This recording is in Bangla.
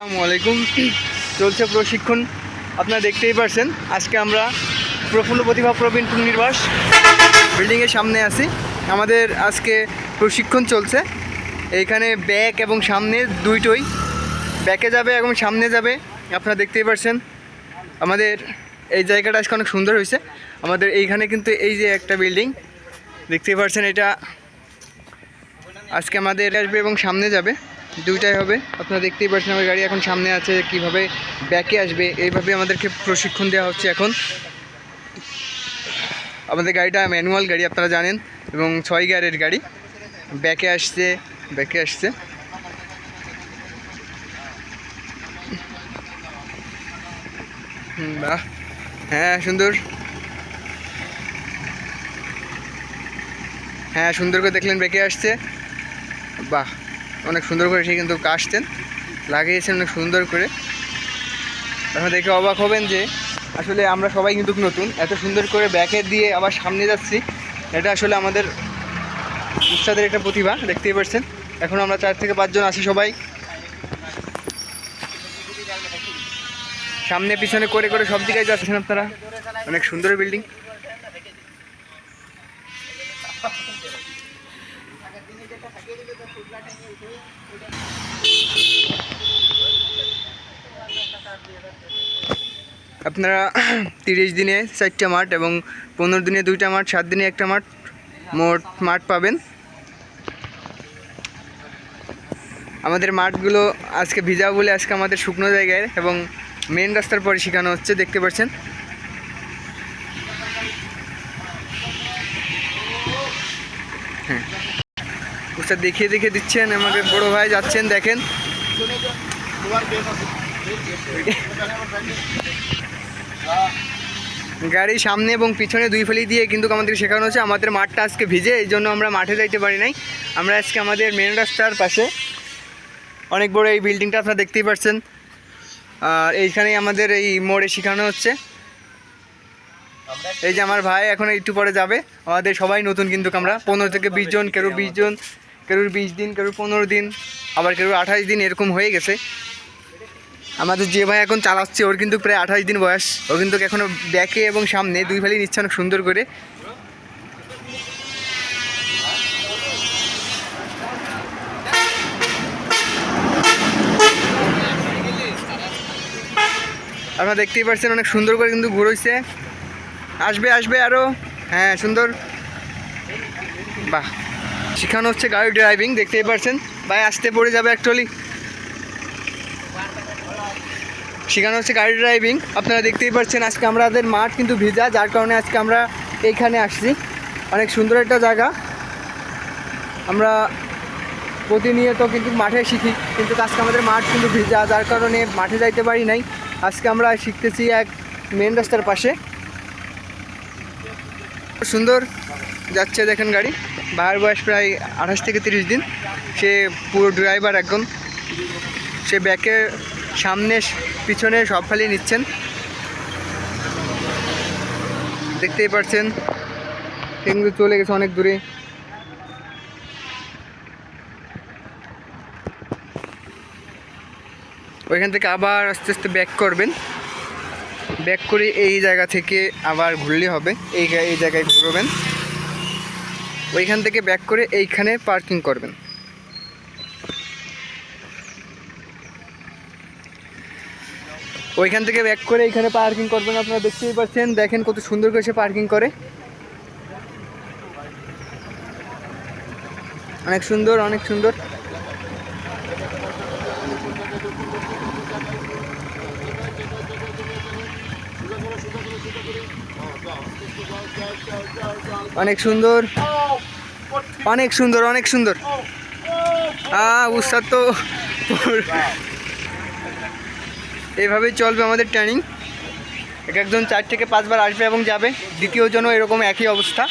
আসসালামু আলাইকুম। চলছে প্রশিক্ষণ, আপনারা দেখতেই পারছেন। আজকে আমরা প্রফুল্ল প্রতিভা প্রবীণ পুনর্বাস বিল্ডিংয়ের সামনে আছি। আমাদের আজকে প্রশিক্ষণ চলছে। এইখানে ব্যাক এবং সামনে দুইটোই, ব্যাকে যাবে এবং সামনে যাবে। আপনারা দেখতেই পারছেন আমাদের এই জায়গাটা আজকে অনেক সুন্দর হয়েছে। আমাদের এইখানে কিন্তু এই যে একটা বিল্ডিং দেখতেই পারছেন, এটা আজকে আমাদের আসবে এবং সামনে যাবে, দুইটাই হবে। আপনারা দেখতেই পাচ্ছেন আমার গাড়ি এখন সামনে আছে, কিভাবে ব্যাকে আসবে এইভাবে আমাদেরকে প্রশিক্ষণ দেওয়া হচ্ছে। এখন আমাদের গাড়িটা ম্যানুয়াল গাড়ি, আপনারা জানেন, এবং 6 গিয়ারের গাড়ি। ব্যাকে আসছে বাহ, হ্যাঁ সুন্দর, হ্যাঁ সুন্দর করে দেখলেন, ব্যাকে আসছে। বাহ, অনেক সুন্দর করে সে কিন্তু কাশতেন লাগিয়েছেন অনেক সুন্দর করে। আপনারা দেখে অবাক হবেন যে আসলে আমরা সবাই কিন্তু নতুন, এত সুন্দর করে ব্যাকে দিয়ে আবার সামনে যাচ্ছি। এটা আসলে আমাদের উস্তাদের একটা প্রতিভা, দেখতেই পাচ্ছেন। এখন আমরা 4 থেকে 5 জন আছি, সবাই সামনে পিছনে করে করে সব দিকে যাচ্ছেন আপনারা। অনেক সুন্দর বিল্ডিং। আপনারা 30 দিনে 4টা মাঠ এবং 15 দিনে 2টা মাঠ, 7 দিনে 1টা মাঠ, মোট মাঠ পাবেন। আমাদের মাঠগুলো আজকে ভিজা বলে আজকে আমাদের শুকনো জায়গায় এবং মেন রাস্তার পরে শেখানো হচ্ছে, দেখতে পাচ্ছেন। হ্যাঁ, উস্তাদ দেখিয়ে দেখিয়ে দিচ্ছেন, আমাদের বড় ভাই যাচ্ছেন, দেখেন। গাড়ি সামনে এবং পিছনে 2 ফেলি দিয়ে কিন্তু আমাদের শেখানো হচ্ছে। আমাদের মাঠটা আজকে ভিজে, এই জন্য আমরা মাঠে যাইতে পারি নাই। আমরা আজকে আমাদের মেন রাস্তার পাশে অনেক বড় এই বিল্ডিংটা আপনারা দেখতেই পাচ্ছেন, আর এইখানেই আমাদের এই মোড়ে শেখানো হচ্ছে। এই যে আমার ভাই এখন একটু পরে যাবে। আমাদের সবাই নতুন, কিন্তু আমরা 15 থেকে 20 জন, কেউ 20 জন, কেউ 20 দিন, কেউ 15 দিন, আবার কেউ 28 দিন, এরকম হয়ে গেছে। আমাদের যে ভাই এখন চালাচ্ছে ওর কিন্তু প্রায় 28 দিন বয়স। ও কিন্তু এখনও ব্যাকে এবং সামনে 2 ফেলি নিচ্ছে অনেক সুন্দর করে। আপনারা দেখতেই পাচ্ছেন অনেক সুন্দর করে কিন্তু ঘুরোইছে। আসবে আসবে আরও, হ্যাঁ সুন্দর। বাহ, শেখানো হচ্ছে গাড়ি ড্রাইভিং, দেখতেই পাচ্ছেন। ভাই আসতে পড়ে যাবে অ্যাকচুয়ালি, শেখানো হচ্ছে গাড়ি ড্রাইভিং। আপনারা দেখতেই পাচ্ছেন আজকে আমাদের মাঠ কিন্তু ভিজা, যার কারণে আজকে আমরা এইখানে আসছি। অনেক সুন্দর একটা জায়গা। আমরা প্রতিনিয়ত কিন্তু মাঠে শিখি, কিন্তু আজকে আমাদের মাঠ কিন্তু ভিজা, যার কারণে মাঠে যাইতে পারি নাই। আজকে আমরা শিখতেছি এক মেন রাস্তার পাশে। সুন্দর যাচ্ছে, দেখেন গাড়ি। ভাইয়ের বয়স প্রায় 28 থেকে 30 দিন। সে পুরো ড্রাইভার একজন। সে ব্যাকে সামনে পিছনে সব ফালিয়ে নিচ্ছেন, দেখতেই পাচ্ছেন। কিন্তু চলে গেছে অনেক দূরে। ওইখান থেকে আবার আস্তে আস্তে ব্যাক করবেন। ব্যাক করে এই জায়গা থেকে আবার ঘুরলে হবে, এই জায়গায় ঘুরবেন। ওইখান থেকে ব্যাক করে এইখানে পার্কিং করবেন। ওইখান থেকে ব্যাক করে এইখানে পার্কিং করবেন। আপনারা দেখতেই পাচ্ছেন, দেখেন কত সুন্দর করে সে পার্কিং করে। অনেক সুন্দর, অনেক সুন্দর। অনেক সুন্দর, অনেক সুন্দর, অনেক সুন্দর। উস্তাদ তো এইভাবেই চলবে আমাদের ট্রেনিং। একজন 4 থেকে 5 বার আসবে এবং যাবে, দ্বিতীয় জনও এরকম একই অবস্থা।